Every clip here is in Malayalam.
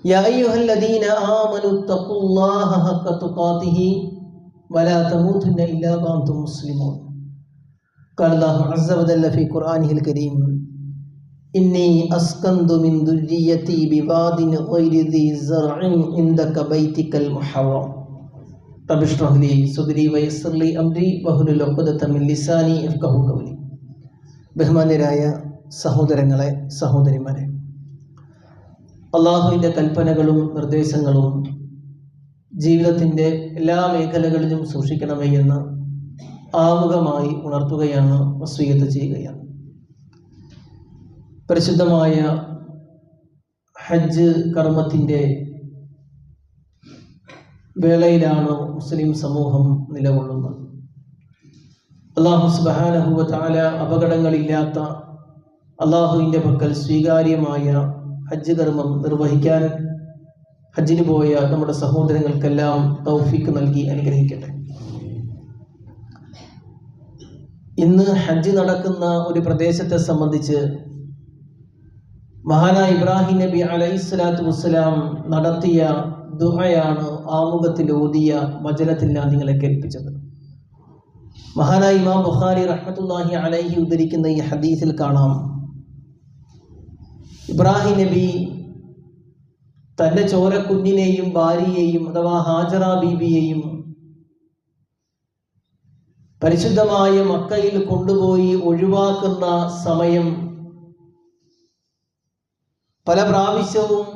യാ അയ്യുഹല്ലദീന ആമനു തഖുല്ലാഹ ഹഖ തുഖാതിഹി വലാ തമൂതുന്ന ഇല്ലാ വഅൻതും മുസ്ലിമൂൻ. ഖാല അല്ലാഹു അസ്സ വജല്ല ഫീ ഖുർആനിഹിൽ കരീം ഇന്നി അസ്കന്തു മിൻ ദുർരിയതി ബിവാദിൻ ഗൈരി ദി സർഇൻ ഇൻദക ബൈതികൽ മുഹറം. റബ്ബി ഇശ്റഹ് ലി സദ്രി വയസ്സിർ ലി അംരി വഹ്ലുൽ ഉഖ്ദത മിൻ ലിസാനി യഫ്ഖഹു ഖൗലി. ബഹുമാന്യരായ സഹോദരങ്ങളെ, സഹോദരിമാരെ, അള്ളാഹുവിൻ്റെ കൽപ്പനകളും നിർദ്ദേശങ്ങളും ജീവിതത്തിൻ്റെ എല്ലാ മേഖലകളിലും സൂക്ഷിക്കണമേ എന്ന് ആമുഖമായി ഉണർത്തുകയാണ്, വസിയ്യത്ത് ചെയ്യുകയാണ്. പരിശുദ്ധമായ ഹജ്ജ് കർമ്മത്തിൻ്റെ വേളയിലാണ് മുസ്ലിം സമൂഹം നിലകൊള്ളുന്നത്. അല്ലാഹു സുബ്ഹാനഹു വ തആല അപകടങ്ങളില്ലാത്ത അള്ളാഹുവിൻ്റെ പക്കൽ സ്വീകാര്യമായ ഹജ്ജ് കർമ്മം നിർവഹിക്കാൻ ഹജ്ജിന് പോയ നമ്മുടെ സഹോദരങ്ങൾക്കെല്ലാം തൗഫീക്ക് നൽകി അനുഗ്രഹിക്കട്ടെ. ഇന്ന് ഹജ്ജ് നടക്കുന്ന ഒരു പ്രദേശത്തെ സംബന്ധിച്ച് മഹാനായ ഇബ്രാഹിം നബി അലൈഹിസ്സലാത്തു വസ്സലാം നടത്തിയ ദുആയാണ് ആമുഖത്തിൽ ഓതിയ വചനത്തിൽ ഞാൻ നിങ്ങളെ കേൾപ്പിച്ചത്. മഹാനായ ഇമാം ബുഖാരി റഹ്മത്തുള്ളാഹി അലൈഹി ഉദ്ധരിക്കുന്ന ഈ ഹദീസിൽ കാണാം, ഇബ്രാഹിം നബി തൻ്റെ ചോരക്കുഞ്ഞിനെയും ഭാര്യയെയും അഥവാ ഹാജറ ബീബിയെയും പരിശുദ്ധമായ മക്കയിൽ കൊണ്ടുപോയി ഒഴിവാക്കുന്ന സമയം പല പ്രാവശ്യവും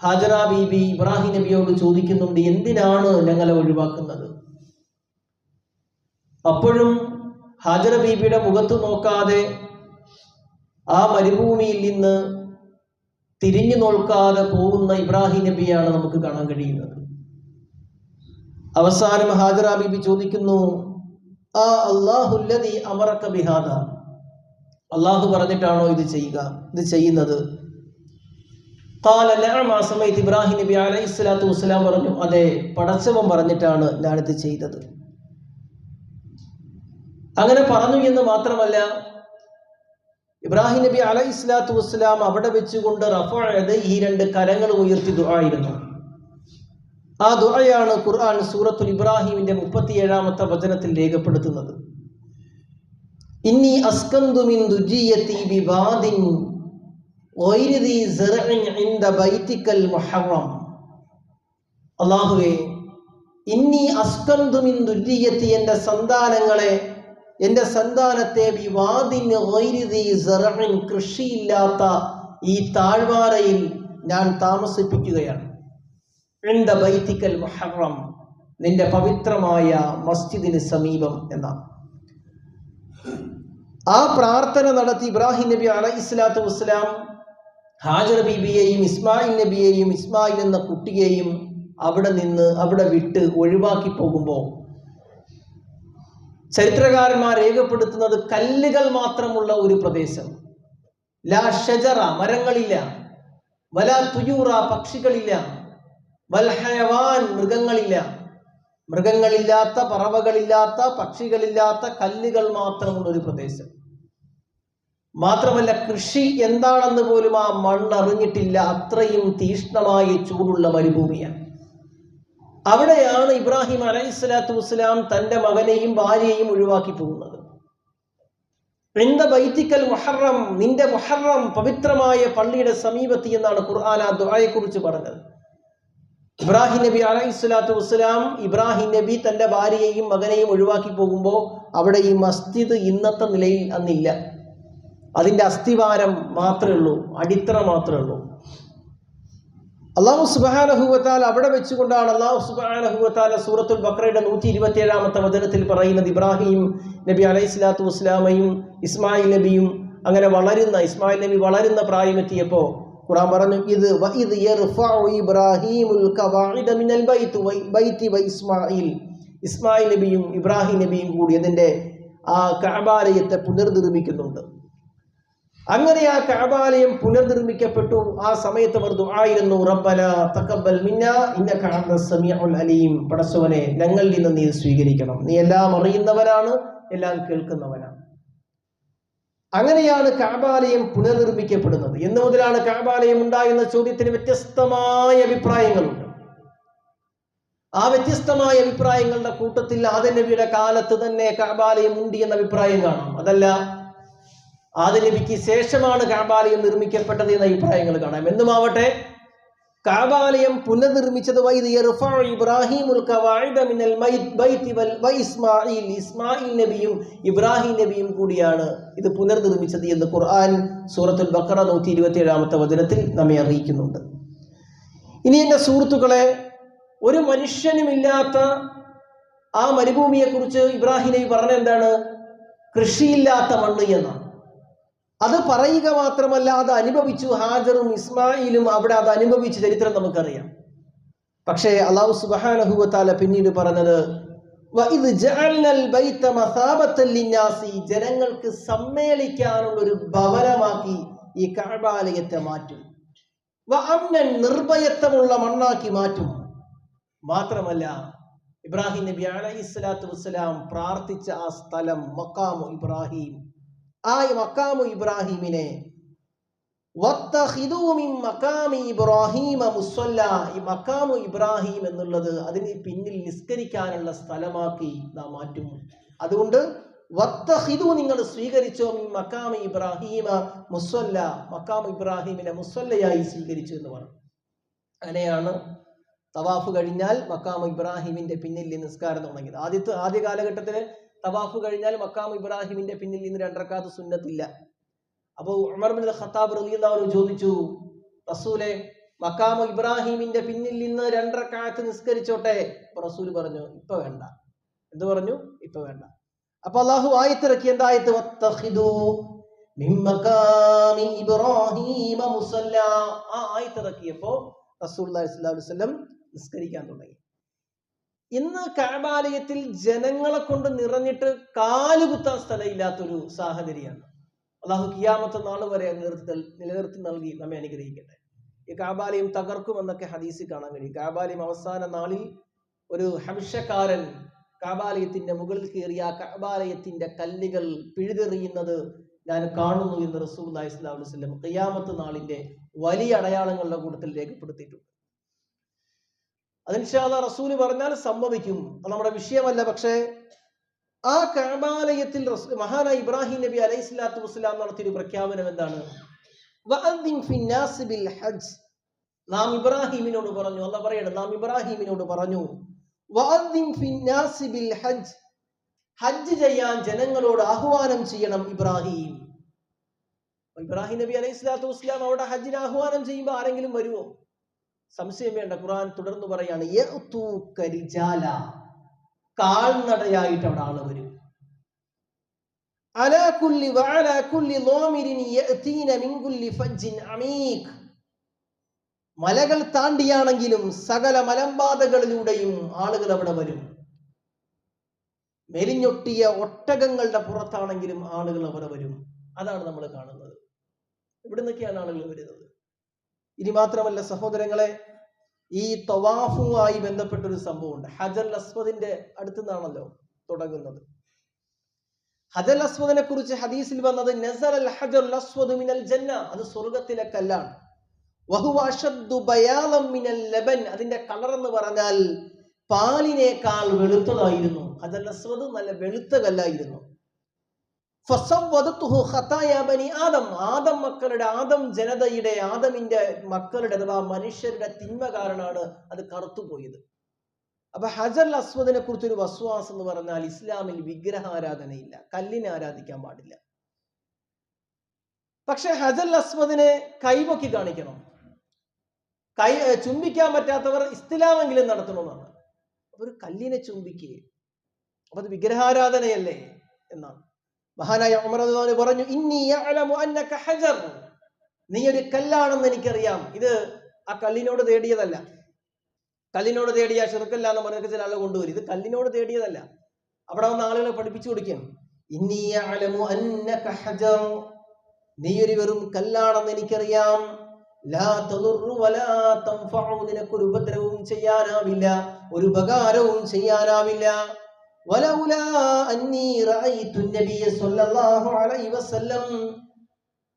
ഹാജറ ബീബി ഇബ്രാഹിം നബിയോട് ചോദിക്കുന്നുണ്ട്, എന്തിനാണ് ഞങ്ങളെ ഒഴിവാക്കുന്നത്? അപ്പോഴും ഹാജറ ബീബിയുടെ മുഖത്ത് നോക്കാതെ ആ മരുഭൂമിയിൽ നിന്ന് തിരിഞ്ഞു നോക്കാതെ പോകുന്ന ഇബ്രാഹിം നബിയാണ് നമുക്ക് കാണാൻ കഴിയുന്നത്. അവസാനം ഹാജറ ബീബി ചോദിക്കുന്നു, ആ അല്ലാഹുല്ലദീ അമറക ബിഹാദ, അല്ലാഹു പറഞ്ഞിട്ടാണോ ഇത് ചെയ്യുന്നത്? ഖാല നഅം, ആ സമയത്ത് ഇബ്രാഹിം നബി അലൈഹിസ്സലാത്തു വസ്സലാം പറഞ്ഞു, അതെ, പടച്ചവൻ പറഞ്ഞിട്ടാണ് ഞാനിത് ചെയ്തത്. അങ്ങനെ പറഞ്ഞു എന്ന് മാത്രമല്ല, ഇബ്രാഹിം നബി അലൈഹിസ്സലാത്തു വസ്സലാം അവിടെ വെച്ചുകൊണ്ട് റഫഅ ഈ രണ്ട് കരങ്ങൾ ഉയർത്തി ദുആയിരുന്നു. ആ ദുആയാണ് ഖുർആൻ സൂറത്തുൽ ഇബ്രാഹിമിന്റെ 37-ാമത്തെ വചനത്തിൽ രേഖപ്പെടുത്തുന്നത്. ഇന്നി അസ്കന്തു മിൻ ദുർരിയതി ബിവാദിൻ ഗൈരി ദി സർഇൻ ഇൻദ ബൈതികൽ മുഹറം. അല്ലാഹുവേ, ഇന്നി അസ്കന്തു മിൻ ദുർരിയതി, എൻ്റെ സന്താനത്തെ ബിവാദിൻ ഗൈരി ദി സർഇൻ, കൃഷിയില്ലാത്ത ഈ താഴ്വാരയിൽ ഞാൻ താമസിപ്പിക്കുകയാണ്. ഇൻദ ബൈതികൽ മുഹറം, നിന്റെ പവിത്രമായ മസ്ജിദിന് സമീപം എന്നാണ്. ആ പ്രാർത്ഥന നടത്തി ഇബ്രാഹിം നബി അലൈഹിസ്സലാത്തു വസ്സലാം ഹാജറ ബീബിയെയും ഇസ്മായിൽ നബിയെയും, ഇസ്മായിൽ എന്ന കുട്ടിയെയും അവിടെ വിട്ട് ഒഴിവാക്കി പോകുമ്പോൾ ചരിത്രകാരന്മാർ രേഖപ്പെടുത്തുന്നത് കല്ലുകൾ മാത്രമുള്ള ഒരു പ്രദേശം, ലാ ഷജറ, മരങ്ങളില്ല, വലാ തുയൂറ, പക്ഷികളില്ല, വൽ ഹയവാൻ, മൃഗങ്ങളില്ലാത്ത, പറവകളില്ലാത്ത, പക്ഷികളില്ലാത്ത, കല്ലുകൾ മാത്രമുള്ള ഒരു പ്രദേശം. മാത്രമല്ല, കൃഷി എന്താണെന്ന് പോലും ആ മണ്ണ് അറിഞ്ഞിട്ടില്ല, അത്രയും തീഷ്ണമായ ചൂടുള്ള മരുഭൂമിയാണ്. അവിടെയാണ് ഇബ്രാഹിം അലൈഹിസ്സലാത്തു വസ്സലാം തൻ്റെ മകനെയും ഭാര്യയെയും ഒഴിവാക്കി പോകുന്നത്. ഇൻദ ബൈതികൽ മുഹറം, നിന്റെ മുഹറം പവിത്രമായ പള്ളിയുടെ സമീപത്ത് എന്നാണ് ഖുർആൻ ആ ദുആയെക്കുറിച്ച് പറഞ്ഞത്. ഇബ്രാഹിം നബി അലൈഹിസ്സലാത്തു വസ്സലാം, ഇബ്രാഹിം നബി തൻ്റെ ഭാര്യയെയും മകനെയും ഒഴിവാക്കി പോകുമ്പോൾ അവിടെ ഈ മസ്ജിദ് ഇന്നത്തെ നിലയിൽ അന്നില്ല. അതിൻ്റെ അസ്ഥിവാരം മാത്രമേ ഉള്ളൂ, അടിത്തറ മാത്രമേ ഉള്ളൂ. അല്ലാഹു സുബ്ഹാനഹു വ തആല അവിടെ വെച്ചുകൊണ്ടാണ് അല്ലാഹു സുബ്ഹാനഹു വ തആല സൂറത്തുൽ ബഖറയുടെ 127-ാമത്തെ വചനത്തിൽ പറയുന്നത്, ഇബ്രാഹിം നബി അലൈഹിസ്സലാത്തു വസ്സലാമയും ഇസ്മായിൽ നബിയും അങ്ങനെ ഇസ്മായിൽ നബി വളരുന്ന പ്രായമെത്തിയപ്പോൾ ഖുർആൻ പറഞ്ഞു, ഇത് യർഫഉ ഇബ്രാഹീമുൽ ഖവാഇദ മിനൽ ബൈതി വ ഇസ്മായിൽ നബിയും ഇബ്രാഹിം നബിയും കൂടി അതിൻ്റെ ആ കഅബാലയത്തെ പുനർനിർമ്മിക്കുന്നുണ്ട്. അങ്ങനെ ആ കഅബാലയം പുനർനിർമ്മിക്കപ്പെട്ടു. ആ സമയത്ത് അവർ ദുആയിരുന്നു, റബ്ബനാ തഖബ്ബൽ മിന്നാ ഇന്നക അൻതസ് സമീഉൽ അലീം, പടച്ചവനെ ഞങ്ങളിൽ നിന്ന് നീ സ്വീകരിക്കണം, നീ എല്ലാം അറിയുന്നവനാണ്, എല്ലാം കേൾക്കുന്നവനാണ്. അങ്ങനെയാണ് കഅബാലയം പുനർനിർമ്മിക്കപ്പെടുന്നത്. എന്ന് മുതലാണ് കഅബാലയം ഉണ്ടായെന്ന ചോദ്യത്തിന് വ്യത്യസ്തമായ അഭിപ്രായങ്ങളുണ്ട്. ആ വ്യത്യസ്തമായ അഭിപ്രായങ്ങളുടെ കൂട്ടത്തിൽ ആദം നബിയുടെ കാലത്ത് തന്നെ കഅബാലയം ഉണ്ട് എന്ന അഭിപ്രായം കാണാം. അതല്ല, ആദം നബിക്ക് ശേഷമാണ് കഅബാലയം നിർമ്മിക്കപ്പെട്ടത് എന്ന അഭിപ്രായങ്ങൾ കാണാം. എന്നുമാവട്ടെ, കഅബാലയം പുനർനിർമ്മിച്ചത് ഇസ്മായിൽ നബിയും ഇബ്രാഹിം നബിയും കൂടിയാണ് ഇത് പുനർനിർമ്മിച്ചത് എന്ന് ഖുർആൻ സൂറത്തുൽ ബഖറ 127-ാമത്തെ വചനത്തിൽ നമ്മെ അറിയിക്കുന്നുണ്ട്. ഇനി എന്റെ സുഹൃത്തുക്കളെ, ഒരു മനുഷ്യനുമില്ലാത്ത ആ മരുഭൂമിയെ കുറിച്ച് ഇബ്രാഹിം നബി പറഞ്ഞ എന്താണ്? കൃഷിയില്ലാത്ത മണ്ണ് എന്നാണ്. അത് പറയുക മാത്രമല്ല, അത് അനുഭവിച്ചു. ഹാജറും ഇസ്മായിലും അവിടെ അത് അനുഭവിച്ച ചരിത്രം നമുക്കറിയാം. പക്ഷേ അല്ലാഹു സുബ്ഹാനഹു വ തആല പിന്നീട് പറഞ്ഞത് വഇദ് ജഅൽനൽ ബൈത മസാബത്തൻ ലിന്നാസി, ജനങ്ങൾക്ക് സമ്മേളിക്കാനുള്ള ഒരു ഭവനമാക്കി ഈ കഅബാലയത്തെ മാറ്റും. വഅംനൻ, നിർഭയത്വമുള്ള മണ്ണാക്കി മാറ്റും. മാത്രമല്ല, ഇബ്രാഹിം നബി അലൈഹിസ്സലാത്തു വസ്സലാം പ്രാർത്ഥിച്ച ആ സ്ഥലം മഖാമു ഇബ്രാഹിം, ആ മഖാമു ഇബ്രാഹിമിനെ വത്തഖിദൂ മിൻ മഖാമി ഇബ്രാഹിമ മുസല്ല, ഈ മഖാമു ഇബ്രാഹിം എന്നുള്ളത് അതിന് പിന്നിൽ നിസ്കരിക്കാനുള്ള സ്ഥലമാക്കി നാം മാറ്റും. അതുകൊണ്ട് വത്തഖിദൂ, നിങ്ങൾ സ്വീകരിച്ചോ, മിൻ മഖാമി ഇബ്രാഹിമ മുസല്ല, മഖാമു ഇബ്രാഹിമിനെ മുസല്ലയായി സ്വീകരിച്ചു എന്ന് പറഞ്ഞു. അങ്ങനെയാണ് തവാഫ് കഴിഞ്ഞാൽ മഖാമു ഇബ്രാഹിമിന്റെ പിന്നിൽ നിസ്കാരം തുടങ്ങിയത്. ആദ്യ കാലഘട്ടത്തില് തവാഫ് കഴിഞ്ഞാൽ മഖാമു ഇബ്രാഹിമിന്റെ പിന്നിൽ നിന്ന് 2 റക്അത്ത് സുന്നത്തില്ല. അപ്പോൾ ഉമർ ഇബ്നുൽ ഖത്താബ് റളിയല്ലാഹു അൻഹു ചോദിച്ചു, റസൂലേ, മഖാമു ഇബ്രാഹിമിന്റെ പിന്നിൽ നിന്ന് 2 റക്അത്ത് നിസ്കരിച്ചോട്ടെ? അപ്പോൾ റസൂൽ പറഞ്ഞു, ഇപ്പൊ വേണ്ട. എന്ത് പറഞ്ഞു? ഇപ്പൊ വേണ്ട. അപ്പൊ അല്ലാഹു ആയത്തിറക്കി. എന്തായത്ത്? വത്തഖിദൂ മിൻ മഖാമി ഇബ്രാഹിമ മുസല്ല. ആ ആയത്തിറക്കിയപ്പോ റസൂലുള്ളാഹി സ്വല്ലല്ലാഹു അലൈഹി വസല്ലം നിസ്കരിക്കാൻ തുടങ്ങി. ഇന്ന് കഅബാലയത്തിൽ ജനങ്ങളെ കൊണ്ട് നിറഞ്ഞിട്ട് കാലുകുത്താൻ സ്ഥലമില്ലാത്തൊരു സാഹചര്യമാണ്. അല്ലാഹു ഖിയാമത്ത് നാൾ വരെ നിലനിർത്തി നൽകി നമ്മെ അനുഗ്രഹിക്കട്ടെ. ഈ കഅബാലയം തകർക്കുമെന്നൊക്കെ ഹദീസിൽ കാണാൻ കഴിയും. കഅബാലയം അവസാന നാളിൽ ഒരു ഹംശക്കാരൻ കഅബാലയത്തിന്റെ മുകളിൽ കയറി ആ കഅബാലയത്തിന്റെ കല്ലുകൾ പിഴുതെറിയുന്നത് ഞാൻ കാണുന്നു എന്ന് റസൂലുള്ളാഹി സ്വല്ലല്ലാഹു അലൈഹി വസല്ലം ഖിയാമത്ത് നാളിന്റെ വലിയ അടയാളങ്ങളുടെ കൂട്ടത്തിൽ രേഖപ്പെടുത്തിയിട്ടുണ്ട്. അത് ഇൻഷാ അല്ലാഹ് റസൂൽ പറഞ്ഞാൽ സമ്മതിക്കും, അത് നമ്മുടെ വിഷയമല്ല. പക്ഷേ ആ കഅബാലയത്തിൽ മഹാനായ ഇബ്രാഹിം നബി അലൈഹി സ്വലാത്തു വസ്സലാം നടത്തിയൊരു പ്രഖ്യാപനം എന്താണ്? വഅദ്ദിൻ ഫിന്നാസി ബിൽ ഹജ്ജ്. നാം ഇബ്രാഹിമിനോട് പറഞ്ഞു, അല്ലാഹ് പറയണം, നാം ഇബ്രാഹിമിനോട് പറഞ്ഞു, വഅദ്ദിൻ ഫിന്നാസി ബിൽ ഹജ്ജ്, ഹജ്ജ് ചെയ്യാൻ ജനങ്ങളോട് ആഹ്വാനം ചെയ്യണം ഇബ്രാഹിം. ഇബ്രാഹിം നബി അലൈഹി സ്വലാത്തു വസ്സലാം അവിടെ ഹജ്ജിന് ആഹ്വാനം ചെയ്യുമ്പോൾ ആരെങ്കിലും വരുമോ? സംശയം വേണ്ട. ഖുർആൻ തുടർന്ന് പറയാണ്, യഅ്തൂക റിജാല, കാൽനടയായിട്ട് അവിടെ ആള് വരും. അലാ കുല്ലി വഅലാ കുല്ലി ളാമിരിൻ യഅതീന മിൻ കുല്ലി ഫജ്ജിൻ അമീഖ്, മലകൾ താണ്ടിയാണെങ്കിലും സകല മലമ്പാതകളിലൂടെയും ആളുകൾ അവിടെ വരും. മെലിഞ്ഞൊട്ടിയ ഒട്ടകങ്ങളുടെ പുറത്താണെങ്കിലും ആളുകൾ അവിടെ വരും. അതാണ് നമ്മൾ കാണുന്നത്. ഇവിടെ നിന്നൊക്കെയാണ് ആളുകൾ വരുന്നത്. ഇനി മാത്രമല്ല സഹോദരങ്ങളെ, ഈ തവാഫുമായി ബന്ധപ്പെട്ടൊരു സംഭവമുണ്ട്. ഹജറുൽ അസ്വദിന്റെ അടുത്ത് നിന്നാണല്ലോ തുടങ്ങുന്നത്. ഹജറുൽ അസ്വദിനെ കുറിച്ച് ഹദീസിൽ വന്നത് നസറൽ ഹജറുൽ അസ്വദു മിനൽ ജന്ന, അത് സ്വർഗ്ഗത്തിലെ കല്ലാണ്. വഹുവ അശദ്ദു ബയാലൻ മിനൽ ലബൻ, അതിന്റെ കളർ എന്ന് പറഞ്ഞാൽ പാലിനേക്കാൾ വെളുത്തതായിരുന്നു. ഹജറുൽ അസ്വദ് നല്ല വെളുത്ത കല്ലായിരുന്നു. ആദം മക്കളുടെ, ആദം ജനതയുടെ, ആദമിന്റെ മക്കളുടെ അഥവാ മനുഷ്യരുടെ തിന്മ കാരണമാണ് അത് കറുത്തുപോയത്. അപ്പൊ ഹജറുൽ അസ്വദിനെ കുറിച്ചൊരു വസ്വാസ് എന്ന് പറഞ്ഞാൽ ഇസ്ലാമിൽ വിഗ്രഹാരാധനയില്ല, കല്ലിനെ ആരാധിക്കാൻ പാടില്ല. പക്ഷെ ഹജറുൽ അസ്വദിനെ കൈപൊക്കി കാണിക്കണം. ചുംബിക്കാൻ പറ്റാത്തവർ ഇസ്തിലാമെങ്കിലും നടത്തണമെന്നാണ്. അപ്പൊ ഒരു കല്ലിനെ ചുംബിക്കുക, അപ്പൊ അത് വിഗ്രഹാരാധനയല്ലേ എന്നാണ്. മഹാനായ ഉമർ റളിയല്ലാഹു അൻഹു പറഞ്ഞു, ഇന്നി യഅലമു അന്നക ഹജർ, നീ ഒരു കല്ലാണെന്ന് എനിക്കറിയാം. ഇത് ആ കല്ലിനോട് തേടിയതല്ല. കല്ലിനോട് തേടിയ ശിർക്കല്ല എന്ന് പറഞ്ഞ ചില ആളുകൾ കൊണ്ടുവരും. ഇത് കല്ലിനോട് തേടിയതല്ല. അവിടെ വന്ന ആളുകളെ പഠിപ്പിച്ചു കൊടുക്കുകയാണ്. ഇന്നി യഅലമു അന്നക ഹജർ, നീ ഒരു വെറും കല്ലാണെന്ന് എനിക്കറിയാം. ലാ തദുറു വലാ തൻഫഉ, നിനക്കൊരു ഉപദ്രവവും ചെയ്യാനാവില്ല, ഒരു ഉപകാരവും ചെയ്യാനാവില്ല. വലൗലാ അന്നീ റഅയ്തു നബിയ സ്വല്ലല്ലാഹു അലൈഹി വസല്ലം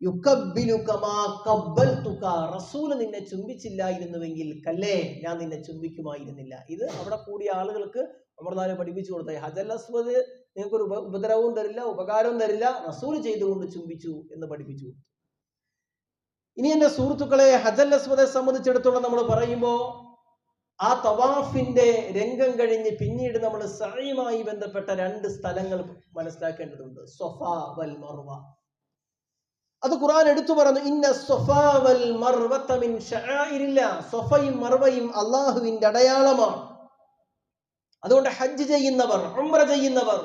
യുകബ്ബിലു കമാ ഖബ്ബൽതുക, റസൂൽ നിന്നെ ചുംബിച്ചില്ലായിരുന്നുവെങ്കിൽ കല്ലേ ഞാൻ നിന്നെ ചുംബിക്കുമായിരുന്നില്ല. ഇത് അവിടെ കൂടിയ ആളുകൾക്ക് ഉമർ ഖാൻ പഠിപ്പിച്ചു കൊടുത്ത ഹജൽ അസ്വദ് നിങ്ങൾക്ക് ഒരു ഉപദ്രവവും തരില്ല, ഉപകാരവും തരില്ല, റസൂൽ ചെയ്തുകൊണ്ട് ചുംബിച്ചു എന്ന് പഠിപ്പിച്ചു കൊടുത്തു. ഇനി എന്റെ സുഹൃത്തുക്കളെ, ഹജൽ അസ്വദെ സംബന്ധിച്ചിടത്തോളം നമ്മൾ പറയുമ്പോൾ ആ തവാഫിന്റെ രംഗം കഴിഞ്ഞ് പിന്നീട് നമ്മൾ സഅയുമായി ബന്ധപ്പെട്ട 2 സ്ഥലങ്ങൾ മനസ്സിലാക്കേണ്ടതുണ്ട്. സ്വഫ വൽ മർവ. അത് ഖുർആൻ എടുത്തു പറഞ്ഞു, ഇന്ന സ്വഫാ വൽ മർവത മിൻ ശആഇരില്ലാഹ്. സ്വഫയും മർവയും അല്ലാഹുവിന്റെ അടയാളമാണ്. അതുകൊണ്ട് ഹജ്ജ് ചെയ്യുന്നവർ, ഉംറ ചെയ്യുന്നവർ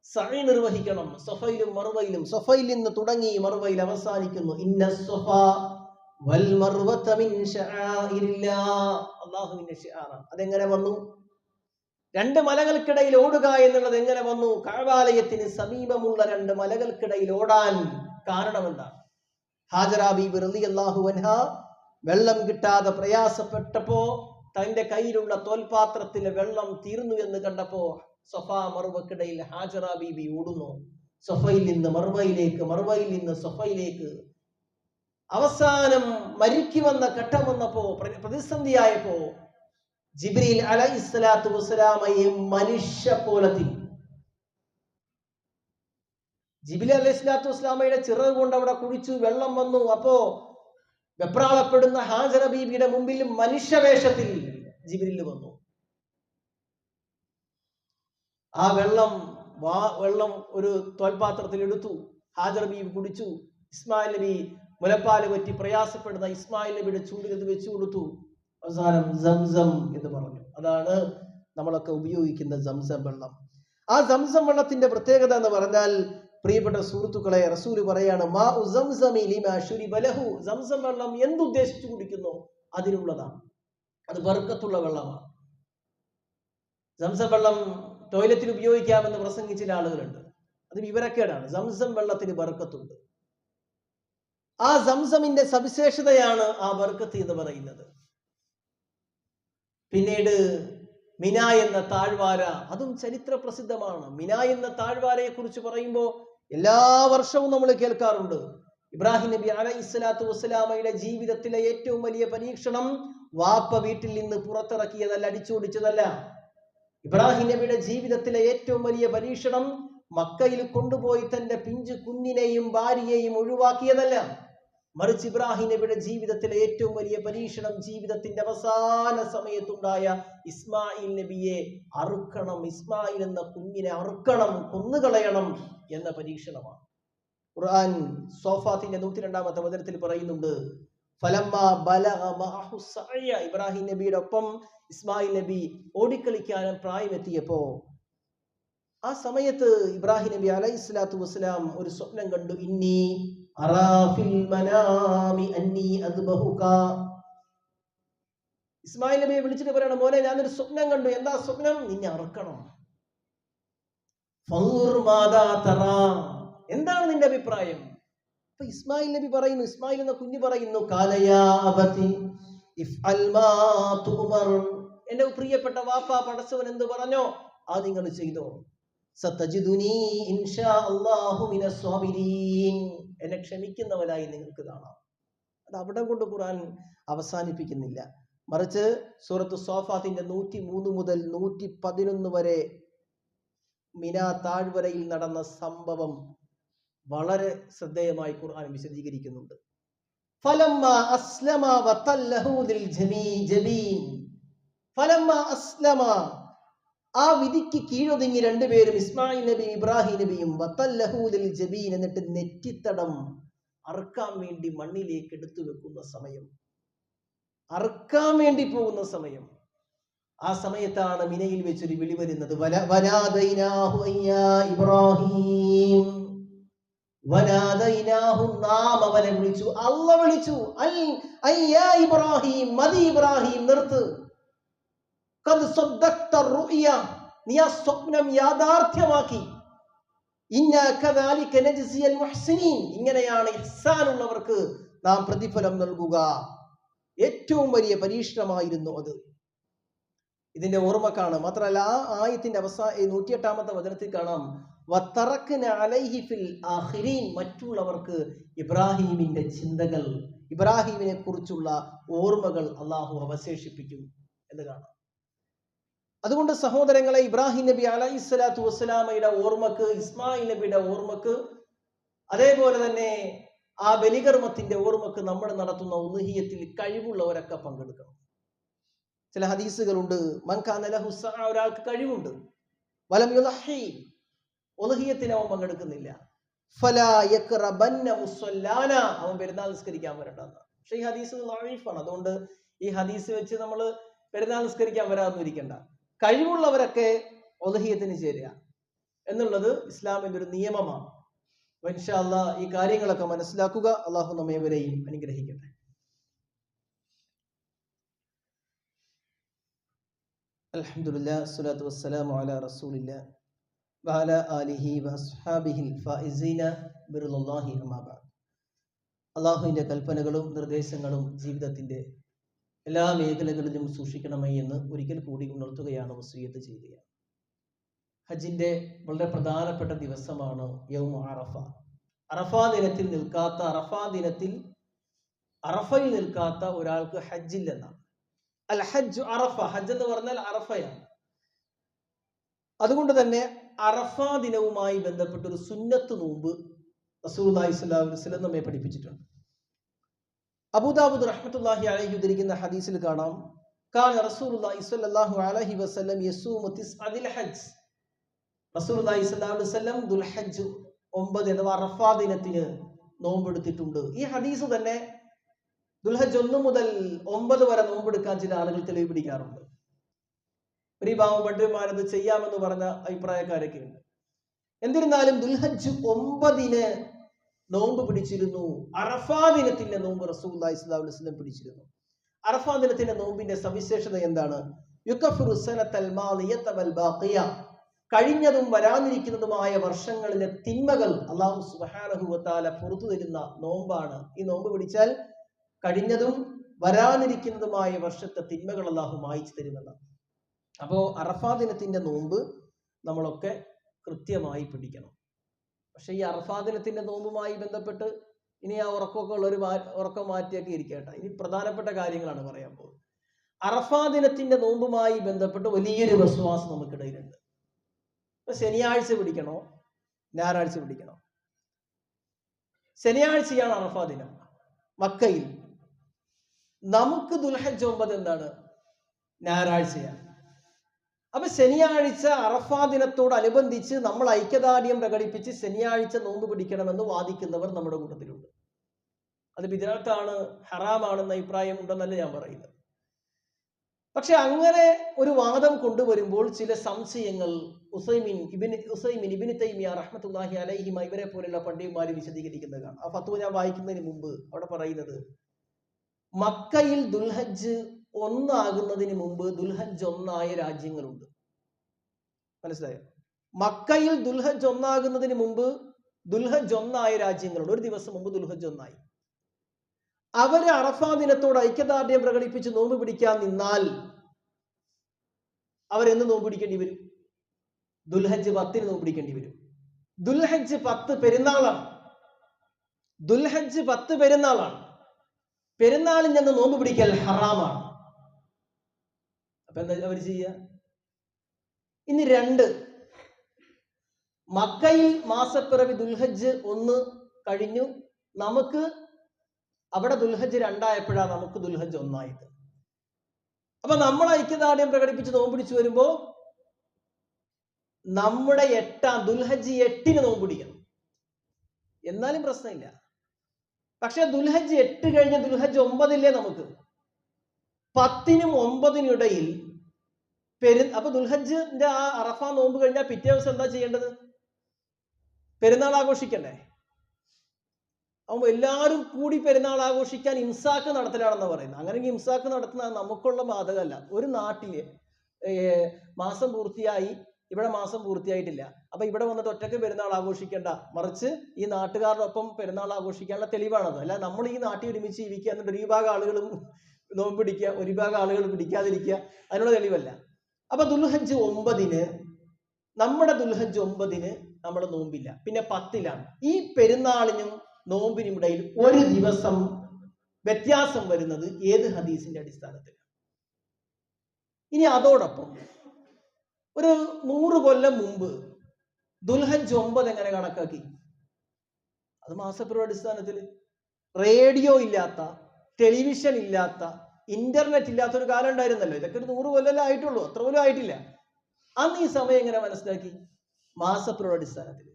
സഅയ് നിർവഹിക്കണം. സ്വഫയിലും മർവയിലും. സ്വഫയിൽ നിന്ന് തുടങ്ങി മർവയിൽ അവസാനിക്കുന്നു. ഇന്ന സ്വഫാ വൽ മർവത മിൻ ശആഇരില്ലാഹ്, അല്ലാഹുവിന്റെ ശിആറാണ്. അതെങ്ങനെ വന്നു? 2 മലകൾക്കിടയിൽ ഓടുക എന്നുള്ളത് എങ്ങനെ വന്നു? കഅബാലയത്തിന് സമീപമുള്ള 2 മലകൾക്കിടയിൽ ഓടാൻ കാരണം എന്താണ്? ഹാജറ ബീബി റളിയല്ലാഹു അൻഹ വെള്ളം കിട്ടാതെ പ്രയാസപ്പെട്ടപ്പോ തന്റെ കയ്യിലുള്ള തോൽപാത്രത്തിലെ വെള്ളം തീർന്നു എന്ന് കണ്ടപ്പോ സഫാ മർവക്കിടയിൽ ഹാജറ ബീബി ഓടുന്നു. സഫയിൽ നിന്ന് മർവയിലേക്ക്, മർവയിൽ നിന്ന് സഫയിലേക്ക്. അവസാനം മരിക്കുമെന്ന ഘട്ടം വന്നപ്പോ, പ്രതിസന്ധിയായപ്പോ ജിബ്രീൽ അലൈഹിസ്സലാത്തു വസ്സലാമയെ മനുഷ്യ കോലത്തിൽ, ജിബ്രീൽ അലൈഹിസ്സലാത്തു വസ്സലാമയുടെ ചിറക് കൊണ്ട് അവിടെ കുഴിച്ചു, വെള്ളം വന്നു. അപ്പോ വെപ്രാളപ്പെടുന്ന ഹാജറ ബീബിയുടെ മുമ്പിൽ മനുഷ്യവേഷത്തിൽ ജിബ്രീൽ വന്നു. ആ വെള്ളം ഒരു തോൽപാത്രത്തിൽ എടുത്തു. ഹാജറ ബീബി കുടിച്ചു. ഇസ്മായിൽ നബി മുലപ്പാല് പറ്റി പ്രയാസപ്പെടുന്ന ഇസ്മായിൽ നബിയുടെ ചൂടിൽ ഇത് വെച്ചു കൊടുത്തു. അവസാനം സംസം എന്ന് പറഞ്ഞു. അതാണ് നമ്മളൊക്കെ ഉപയോഗിക്കുന്ന സംസം വെള്ളം. ആ സംസം വെള്ളത്തിന്റെ പ്രത്യേകത എന്ന് പറഞ്ഞാൽ, പ്രിയപ്പെട്ട സുഹൃത്തുക്കളെ, റസൂൽ പറയാണ്, മാഉ സംസമി ലിമാ ശുരിബ ലഹു. സംസം വെള്ളം എന്തുദ്ദേശിച്ചു കുടിക്കുന്നു അതിനുള്ളതാണ്. അത് ബർക്കത്തുള്ള വെള്ളമാണ്. സംസം വെള്ളം ടോയ്ലറ്റിൽ ഉപയോഗിക്കാമെന്ന് പ്രസംഗിച്ച ആളുകളുണ്ട്. അത് വിവരക്കേടാണ്. സംസം വെള്ളത്തിന് ബർക്കത്തുണ്ട്. ആ സംസമിന്റെ സവിശേഷതയാണ് ആ ബർക്കത്ത് എന്ന് പറയുന്നത്. പിന്നീട് മിന എന്ന താഴ്വാര, അതും ചരിത്ര പ്രസിദ്ധമാണ്. മിന എന്ന താഴ്വാരയെ കുറിച്ച് പറയുമ്പോൾ എല്ലാ വർഷവും നമ്മൾ കേൾക്കാറുണ്ട്. ഇബ്രാഹിം നബി അലൈഹിസ്സലാത്തു വസ്സലാമയുടെ ജീവിതത്തിലെ ഏറ്റവും വലിയ പരീക്ഷണം വാപ്പ വീട്ടിൽ നിന്ന് പുറത്തിറക്കിയതല്ല, അടിച്ചോടിച്ചതല്ല. ഇബ്രാഹിം നബിയുടെ ജീവിതത്തിലെ ഏറ്റവും വലിയ പരീക്ഷണം മക്കയിൽ കൊണ്ടുപോയി തന്റെ പിഞ്ചു കുഞ്ഞിനെയും ഭാര്യയെയും ഒഴിവാക്കിയതല്ല. മറിച്ച് ഇബ്രാഹിം നബിയുടെ ജീവിതത്തിലെ ഏറ്റവും വലിയ പരീക്ഷണം ജീവിതത്തിന്റെ അവസാന സമയത്തുണ്ടായ ഇസ്മായിൽ നബിയെ അറുക്കണം, ഇസ്മായിൽ എന്ന കുഞ്ഞിനെ അറുക്കണം, കൊന്നുകളയണം എന്ന പരീക്ഷണമാണ്. ഖുർആൻ സോഫാത്തിന്റെ 102-ാമത്തെ വചനത്തിൽ പറയുന്നുണ്ട്, ഫലമ്മാ ബലഗ മഅഹു സഅയ. ഇബ്രാഹിം നബിയുടെ ഒപ്പം ഇസ്മായിൽ നബി ഓടിക്കളിക്കാനും പ്രായമെത്തിയപ്പോ ആ സമയത്ത് ഇബ്രാഹിം നബി അലൈഹിസ്സലാത്തു വസ്സലാം ഒരു സ്വപ്നം കണ്ടു. ഇന്നി അറാ ഫിൽ മനാമി അന്നി അദ്ബഹുക. ഇസ്മായിൽ നബിയെ വിളിച്ചിട്ട് പറയണം, മോനെ ഞാനൊരു സ്വപ്നം കണ്ടു. എന്താ സ്വപ്നം? നിന്നെ അറുക്കണം. ഫൻദുർ മാദാ തറാ. എന്താണ് നിന്റെ അഭിപ്രായം? അപ്പൊ ഇസ്മായിൽ നബി പറയുന്നു, ഇസ്മായിൽ എന്ന കുഞ്ഞ് പറയുന്നു, ഖാല യാ അബതി ഇഫ്അൽ മാ തുമർ. എന്റെ പ്രിയപ്പെട്ട വാപ്പ, പടച്ചവൻ എന്ത് പറഞ്ഞോ അത് നിങ്ങൾ ചെയ്തോ. സതജിദുനി ഇൻഷാ അല്ലാഹു മിനസ് സ്വാബിരീൻ. എന്നെ ക്ഷമിക്കുന്നവനായി നിങ്ങൾക്ക് കാണാം. അത് അവിടെ കൊണ്ട് ഖുർആൻ അവസാനിപ്പിക്കുന്നില്ല. മറിച്ച് സൂറത്ത് സോഫാത്തിന്റെ 103 മുതൽ 111 വരെ മിന താഴ്വരയിൽ നടന്ന സംഭവം വളരെ ശ്രദ്ധേയമായി ഖുർആൻ വിശദീകരിക്കുന്നുണ്ട്. ഫലമ്മാ അസ്ലമ വതല്ലഹു ലിൽ ജബീൻ. ഫലമ്മാ അസ്ലമ, ആ വിധിക്ക് കീഴൊതുങ്ങി രണ്ടുപേരും, ഇസ്മായിൽ നബി ഇബ്രാഹിം നബിയും, വതല്ലഹു ലിൽ ജബീൻ, എന്നിട്ട് നെറ്റിത്തടം അറുക്കാൻ വേണ്ടി മണ്ണിലേക്ക് എടുത്തു വെക്കുന്ന സമയം, അറുക്കാൻ വേണ്ടി പോകുന്ന സമയം, ആ സമയത്താണ് മിനയിൽ വെച്ചൊരു വിളി വരുന്നത്. വനാദൈനാഹു അയ്യാ ഇബ്രാഹിം. വനാദൈനാഹു, നാം അവനെ വിളിച്ചു, അല്ല വിളിച്ചു. അയ്യാ ഇബ്രാഹിം, മതി ഇബ്രാഹിം, നിർത്ത്. ഖദ് സദ്ദഖ്ത റുഅ്യ, നീ ആ സ്വപ്നം യാഥാർത്ഥ്യമാക്കി. ഇന്നാ കദാലിക നജ്സിയൽ മുഹ്സിനീൻ, ഇങ്ങനെയാണ് ഇഹ്സാനുള്ളവർക്ക് നാം പ്രതിഫലം നൽകുക. ഏറ്റവും വലിയ പരീക്ഷണമായിരുന്നു അത്. ഇതിന്റെ ഓർമ്മക്കാണ്. മാത്രമല്ല ആ ആയത്തിന്റെ 108-ാമത്തെ വചനത്തിൽ കാണാം, വതറക്ന അലൈഹി ഫിൽ ആഖിരീൻ, മറ്റുള്ളവർക്ക് ഇബ്രാഹീമിന്റെ ചിന്തകൾ, ഇബ്രാഹീമിനെ കുറിച്ചുള്ള ഓർമ്മകൾ അള്ളാഹു അവശേഷിപ്പിക്കും എന്ന് കാണാം. അതുകൊണ്ട് സഹോദരങ്ങളെ, ഇബ്രാഹിം നബി അലൈഹിസ്സലാത്തു വസ്സലാമയുടെ ഓർമ്മക്ക്, ഇസ്മായിൽ നബിയുടെ ഓർമ്മക്ക്, അതേപോലെ തന്നെ ആ ബലികർമ്മത്തിന്റെ ഓർമ്മക്ക് നമ്മൾ നടത്തുന്ന ഉദ്ഹിയ്യത്തിൽ കഴിവുള്ളവരൊക്കെ പങ്കെടുക്കണം. ചില ഹദീസുകളുണ്ട്, മൻ കാന ലഹു സഅ, ഒരാൾക്ക് കഴിവുണ്ട്, വലം യുളഹി, ഉദ്ഹിയ്യത്തിന് അവൻ പങ്കെടുക്കുന്നില്ല, ഫലാ യഖറബന്ന മുസല്ലാന, അവൻ പെരുന്നാൾ നിസ്കരിക്കാൻ വരണ്ടെന്ന്. പക്ഷെ ഈ ഹദീസ് ദഈഫാണ്. അതുകൊണ്ട് ഈ ഹദീസ് വെച്ച് നമ്മൾ പെരുന്നാൾ നിസ്കരിക്കാൻ വരാമെന്ന് ഇരിക്കണ്ട. കഴിവുള്ളവരൊക്കെ ഉദ്ഹിയ്യത്തിന് ചേരുക എന്നുള്ളത് ഇസ്ലാമിന്റെ ഒരു നിയമമാണ്. ഇൻഷാ അല്ലാഹ് ഈ കാര്യങ്ങളൊക്കെ മനസ്സിലാക്കുക. അള്ളാഹു നമ്മേവരെയും അനുഗ്രഹിക്കട്ടെ. അൽഹംദുലില്ലാഹ് വസ്സലാത്തു വസ്സലാമു അലാ റസൂലില്ലാഹ് വഅലാ ആലിഹി വഅസ്ഹാബിഹിൽ ഫായിസീന ബിറുല്ലാഹി അമ്മാ ബഅദ്. അള്ളാഹുവിന്റെ കൽപ്പനകളും നിർദ്ദേശങ്ങളും ജീവിതത്തിന്റെ എല്ലാ മേഖലകളിലും സൂക്ഷിക്കണമേ എന്ന് ഒരിക്കൽ കൂടി ഉണർത്തുകയാണ്, വസിയ്യത്ത് ചെയ്യുകയാണ്. ഹജ്ജിന്റെ വളരെ പ്രധാനപ്പെട്ട ദിവസമാണ് യൗമു അറഫ. അറഫാ ദിനത്തിൽ നിൽക്കാത്ത, അറഫയിൽ നിൽക്കാത്ത ഒരാൾക്ക് ഹജ്ജില്ലെന്നാണ്. അൽ ഹജ്ജ് അറഫ, ഹജ്ജ് എന്ന് പറഞ്ഞാൽ അറഫയാണ്. അതുകൊണ്ട് തന്നെ അറഫാ ദിനവുമായി ബന്ധപ്പെട്ട ഒരു സുന്നത്ത് നോമ്പ് റസൂലുള്ളാഹി സ്വല്ലല്ലാഹു അലൈഹി വസല്ലം നമ്മെ പഠിപ്പിച്ചിട്ടുണ്ട്. അബൂദാവൂദ് റഹ്മത്തുള്ളാഹി അലൈഹി ഉദ്ധരിക്കുന്ന ഹദീസിൽ കാണാം, കാന റസൂലുള്ളാഹി സ്വല്ലല്ലാഹു അലൈഹി വസല്ലം യസൂമു തിസ്അദിൽ ഹജ്ജ്, റസൂലുള്ളാഹി സ്വല്ലല്ലാഹു അലൈഹി വസല്ലം ദുൽഹജ്ജ് 9 അഥവാ അറഫാ ദിനത്തിന് നോമ്പെടുത്തിട്ടുണ്ട്. ഈ ഹദീസ് തന്നെ ദുൽഹജ്ജ് 1 മുതൽ 9 വരെ നോമ്പെടുക്കാൻ ചില ആളുകൾ തെളിവ് പിടിക്കാറുണ്ട്. ഒരു ഭാവം പണ്ഡിതന്മാരത് ചെയ്യാമെന്ന് പറഞ്ഞ അഭിപ്രായക്കാരൊക്കെ ഉണ്ട്. എന്നിരുന്നാലും ദുൽഹജ്ജ് 9 നോമ്പ് പിടിച്ചിരുന്നു. അറഫാ ദിനത്തിന്റെ നോമ്പ് റസൂലുള്ളാഹി സ്വല്ലല്ലാഹു അലൈഹി വസല്ലം പിടിച്ചിരുന്നു. അറഫാ ദിനത്തിന്റെ നോമ്പിന്റെ സവിശേഷത എന്താണ്? യുകഫിറു സനതൽ മാദിയത വൽ ബാഖിയ, കഴിഞ്ഞതും വരാനിരിക്കുന്നതുമായ വർഷങ്ങളിലെ തിന്മകൾ അല്ലാഹു സുബ്ഹാനഹു വ തആല പുറത്തു തരുന്ന നോമ്പാണ്. ഈ നോമ്പ് പിടിച്ചാൽ കഴിഞ്ഞതും വരാനിരിക്കുന്നതുമായ വർഷത്തെ തിന്മകൾ അല്ലാഹു മായ്ച്ചു തരുമെന്നാണ്. അപ്പോൾ അറഫാ ദിനത്തിന്റെ നോമ്പ് നമ്മളൊക്കെ കൃത്യമായി പിടിക്കണം. പക്ഷെ ഈ അറഫാ ദിനത്തിന്റെ നോമ്പുമായി ബന്ധപ്പെട്ട് ഇനി ആ ഉറക്കമൊക്കെ ഉള്ളൊരു ഉറക്കം മാറ്റിയൊക്കെ ഇരിക്കട്ടെ. ഇനി പ്രധാനപ്പെട്ട കാര്യങ്ങളാണ് പറയാൻ പോകുന്നത്. അറഫാ ദിനത്തിന്റെ നോമ്പുമായി ബന്ധപ്പെട്ട് വലിയൊരു വിശ്വാസം നമുക്കിടയിലുണ്ട്. ശനിയാഴ്ച പിടിക്കണോ ഞായറാഴ്ച പിടിക്കണോ? ശനിയാഴ്ചയാണ് അറഫാ ദിനം മക്കയിൽ. നമുക്ക് ദുൽഹജ്ജ് 9 എന്താണ്? ഞായറാഴ്ചയാണ്. അപ്പൊ ശനിയാഴ്ച അറഫാ ദിനത്തോടനുബന്ധിച്ച് നമ്മൾ ഐക്യദാർഢ്യം പ്രകടിപ്പിച്ച് ശനിയാഴ്ച നോമ്പ് പിടിക്കണമെന്ന് വാദിക്കുന്നവർ നമ്മുടെ കൂട്ടത്തിലുണ്ട്. അത് ബിദ്അത്താണ്, ഹറാമാണെന്ന അഭിപ്രായം ഉണ്ടെന്നല്ല ഞാൻ പറയുന്നത്. പക്ഷെ അങ്ങനെ ഒരു വാദം കൊണ്ടുവരുമ്പോൾ ചില സംശയങ്ങൾ ഉസൈമിൻ ഇബ്നു തൈമിയ റഹ്മത്തുള്ളാഹി അലൈഹിമ ഇവരെ പോലുള്ള പണ്ഡിതന്മാർ വിശദീകരിക്കുന്നതാണ്. ആ ഫത്വ ഞാൻ വായിക്കുന്നതിന് മുമ്പ് അവിടെ പറയുന്നത്, മക്കയിൽ ദുൽഹജ്ജ് 1 ആകുന്നതിന് മുമ്പ് ദുൽഹജ്ജ് 1 ആയ രാജ്യങ്ങളുണ്ട്. മനസ്സിലായോ? മക്കയിൽ ദുൽഹജ്ജ് 1 ആകുന്നതിന് മുമ്പ് ദുൽഹജ്ജ് 1 ആയ രാജ്യങ്ങളുണ്ട്. ഒരു ദിവസം മുമ്പ് ദുൽഹജ്ജ് 1 ആയി. അവര് അറഫാ ദിനത്തോട് ഐക്യദാർഢ്യം പ്രകടിപ്പിച്ച് നോമ്പ് പിടിക്കാൻ നിന്നാൽ അവരെന്ന് നോമ്പ് പിടിക്കേണ്ടി വരും? ദുൽഹജ്ജ് 10 നോമ്പ് പിടിക്കേണ്ടി വരും. ദുൽഹജ്ജ് 10 പെരുന്നാളാണ്. ദുൽഹജ്ജ് 10 പെരുന്നാളാണ്. പെരുന്നാളിൽ നിന്ന് നോമ്പ് പിടിക്കൽ ഹറാമാണ്. അപ്പൊ എന്താ അവർ ചെയ്യുക? ഇനി 2, മക്കയിൽ മാസപ്പിറവി ദുൽഹജ്ജ് 1 കഴിഞ്ഞു. നമുക്ക് അവിടെ ദുൽഹജ്ജ് 2 ആയപ്പോഴാണ് നമുക്ക് ദുൽഹജ്ജ് 1 ആയത്. അപ്പൊ നമ്മൾ ഐക്യദാർഢ്യം പ്രകടിപ്പിച്ച് നോമ്പ് പിടിച്ചു വരുമ്പോ നമ്മുടെ ദുൽഹജ്ജ് 8 നോമ്പ് പിടിക്കണം. എന്നാലും പ്രശ്നമില്ല. പക്ഷെ ദുൽഹജ്ജ് 8 കഴിഞ്ഞ ദുൽഹജ്ജ് 9 നമുക്ക്. 10നും 9നും ഇടയിൽ അപ്പൊ ദുൽഹജ്ജിന്റെ ആ അറഫ നോമ്പ് കഴിഞ്ഞാൽ പിറ്റേ ദിവസം എന്താ ചെയ്യേണ്ടത്? പെരുന്നാൾ ആഘോഷിക്കണ്ടേ? അപ്പൊ എല്ലാവരും കൂടി പെരുന്നാൾ ആഘോഷിക്കാൻ ഇംസാക്ക് നടത്തലാണെന്ന് പറയുന്നത്. അങ്ങനെ ഇംസാക്ക് നടത്തുന്ന നമുക്കുള്ള ബാധകമല്ല. ഒരു നാട്ടില് മാസം പൂർത്തിയായി, ഇവിടെ മാസം പൂർത്തിയായിട്ടില്ല, അപ്പൊ ഇവിടെ വന്നിട്ട് ഒറ്റയ്ക്ക് പെരുന്നാൾ ആഘോഷിക്കേണ്ട, മറിച്ച് ഈ നാട്ടുകാരോടൊപ്പം പെരുന്നാൾ ആഘോഷിക്കാനുള്ള തെളിവാണത്. അല്ല നമ്മൾ ഈ നാട്ടിൽ ഒരുമിച്ച് ജീവിക്കുക, എന്നിട്ട് ഒരു വിഭാഗം ആളുകളും നോമ്പ് പിടിക്കുക, ഒരു വിഭാഗം ആളുകൾ പിടിക്കാതിരിക്കുക, അതിനുള്ള തെളിവല്ല. അപ്പൊ ദുൽഹജ്ജ് 9 നമ്മുടെ ദുൽഹജ്ജ് 9 നമ്മൾ നോമ്പില്ല, പിന്നെ 10 ഈ പെരുന്നാളിനും നോമ്പിനും ഇടയിൽ ഒരു ദിവസം വ്യത്യാസം വരുന്നത് ഏത് ഹദീസിന്റെ അടിസ്ഥാനത്തിലാണ്? ഇനി അതോടൊപ്പം ഒരു 100 കൊല്ലം മുമ്പ് ദുൽഹജ്ജ് 9 എങ്ങനെ കണക്കാക്കി? അത് മാസപ്പിറവി അടിസ്ഥാനത്തിൽ. റേഡിയോ ഇല്ലാത്ത, ടെലിവിഷൻ ഇല്ലാത്ത, ഇന്റർനെറ്റ് ഇല്ലാത്ത ഒരു കാലം ഉണ്ടായിരുന്നല്ലോ. ഇതൊക്കെ ഒരു 100 കൊല്ലമല്ലേ ആയിട്ടുള്ളൂ, അത്ര പോലും ആയിട്ടില്ല. അന്ന് ഈ സമയം എങ്ങനെ മനസ്സിലാക്കി? മാസപ്പിറവി അടിസ്ഥാനത്തിൽ.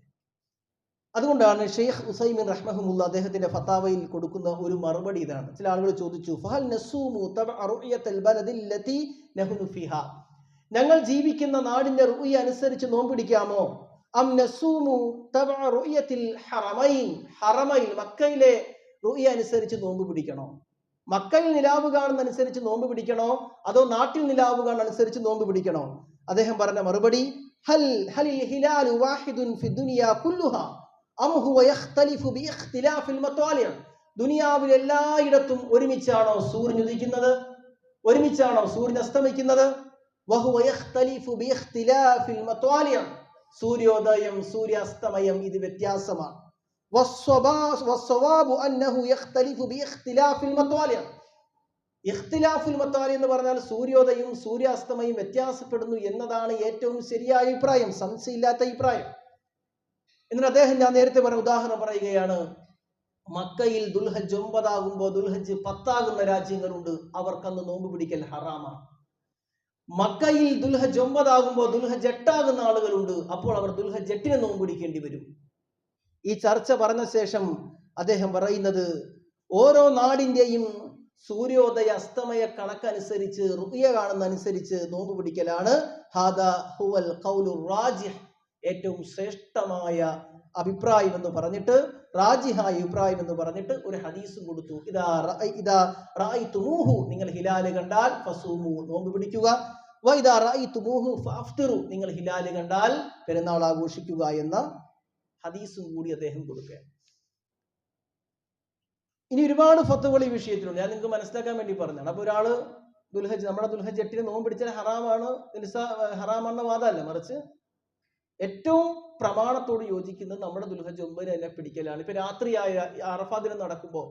അതുകൊണ്ടാണ് ഷെയ്ഖ് ഉസൈമിൻ റഹ്മഹുല്ല അദ്ദേഹത്തിന്റെ ഫത്താവയിൽ കൊടുക്കുന്ന ഒരു മറുപടി ഇതാണ്. ചില ആളുകൾ ചോദിച്ചു, ഫഹൽ നസൂമു തബഅ റുഅയത്തൽ ബലദിൽ ലതി നഹ്നു ഫിഹാ, ഞങ്ങൾ ജീവിക്കുന്ന നാടിന്റെ റുഅയ അനുസരിച്ച് നോമ്പിടിക്കാമോ? അം നസൂമു തബഅ റുഅയത്തിൽ ഹറമൈൻ, ഹറമൈൻ മക്കയിലെ റുഅയ അനുസരിച്ച് നോമ്പ് പിടിക്കണോ? മക്കയിൽ നിലാവ് കാണുന്നതനുസരിച്ച് നോമ്പ് പിടിക്കണോ, അതോ നാട്ടിൽ നിലാവ് കാണുന്നതനുസരിച്ച് നോമ്പ് പിടിക്കണോ? അദ്ദേഹം പറഞ്ഞ മറുപടി, ഹൽ ഹലിൽ ഹിലാലു വാഹിദുൻ ഫി ദുനിയ കുല്ലുഹാ അം ഹുവ യഖ്തലിഫു ബി ഇഖ്തിലാഫിൽ മത്വാലിഅ, ദുനിയാവിൽ എല്ലായിടത്തും ഒരുമിച്ചാണോ സൂര്യൻ ഉദിക്കുന്നത്, ഒരുമിച്ചാണോ സൂര്യൻ അസ്തമിക്കുന്നത്? വഹുവ യഖ്തലിഫു ബി ഇഖ്തിലാഫിൽ മത്വാലിഅ, സൂര്യോദയം സൂര്യാസ്തമയം ഇത് വ്യത്യാസമാണ്. വസ്സവാബു അന്നഹു യഖ്തലിഫു ബി ഇഖ്തിലാഫിൽ മത്വാലിഅ, ഇഖ്തിലാഫുൽ മത്വാലി എന്ന് പറഞ്ഞാൽ സൂര്യോദയവും സൂര്യാസ്തമയും വ്യത്യാസപ്പെടുന്നു എന്നതാണ് ഏറ്റവും ശരിയായ അഭിപ്രായം, സംശയമില്ലാത്ത അഭിപ്രായം. എന്നിട്ട് അദ്ദേഹം, ഞാൻ നേരത്തെ പറഞ്ഞ ഉദാഹരണം പറയുകയാണ്, മക്കയിൽ ദുൽഹജ്ജ് 9 ആകുമ്പോൾ ദുൽഹജ്ജ് 10 രാജ്യങ്ങളുണ്ട്, അവർക്കന്ന് നോമ്പ് പിടിക്കൽ ഹറാമാണ്. മക്കയിൽ ദുൽഹജ്ജ് 9 ആകുമ്പോൾ ദുൽഹജ്ജ് 8 ആളുകളുണ്ട്, അപ്പോൾ അവർ ദുൽഹജ്ജ് 8 നോമ്പ് പിടിക്കേണ്ടി വരും. ഈ ചർച്ച പറഞ്ഞ ശേഷം അദ്ദേഹം പറയുന്നത്, ഓരോ നാടിന്റെയും സൂര്യോദയ അസ്തമയ കണക്കനുസരിച്ച് റുഅയ കാണുന്ന അനുസരിച്ച് നോമ്പ് പിടിക്കലാണ് ഹാദാ ഹുവൽ ഖൗലുർ റാജിഹ്, ഏറ്റവും ശ്രേഷ്ഠമായ അഭിപ്രായം എന്ന് പറഞ്ഞിട്ട്, റാജിഹായ അഭിപ്രായം എന്ന് പറഞ്ഞിട്ട് ഒരു ഹദീസും കൊടുത്തു. ഇദാ റഅയ്തുമൂഹു, നിങ്ങൾ ഹിലാല് കണ്ടാൽ ഫസൂമു, നോമ്പ് പിടിക്കുക. വഇദാ റഅയ്തുമൂഹു ഫഅഫ്തിറു, നിങ്ങൾ ഹിലാല് കണ്ടാൽ പെരുന്നാൾ ആഘോഷിക്കുക എന്ന ഹദീസും കൂടി അദ്ദേഹം കൊടുക്കുകയാണ്. ഇനി ഒരുപാട് ഫത്വകൾ ഈ വിഷയത്തിലുണ്ട്, ഞാൻ നിങ്ങൾക്ക് മനസ്സിലാക്കാൻ വേണ്ടി പറഞ്ഞതാണ്. അപ്പൊ ഒരാള് ദുൽഹജ്ജ്, നമ്മുടെ ദുൽഹജ്ജ് 8 നോമ്പ് പിടിച്ചാൽ ഹറാമാണ്, ഹറാമാണെന്ന വാദമല്ല, മറിച്ച് ഏറ്റവും പ്രമാണത്തോട് യോജിക്കുന്നത് നമ്മുടെ ദുൽഹജ്ജ് 9 തന്നെ പിടിക്കലാണ്. ഇപ്പൊ രാത്രിയായ അറഫാ ദിനം നടക്കുമ്പോൾ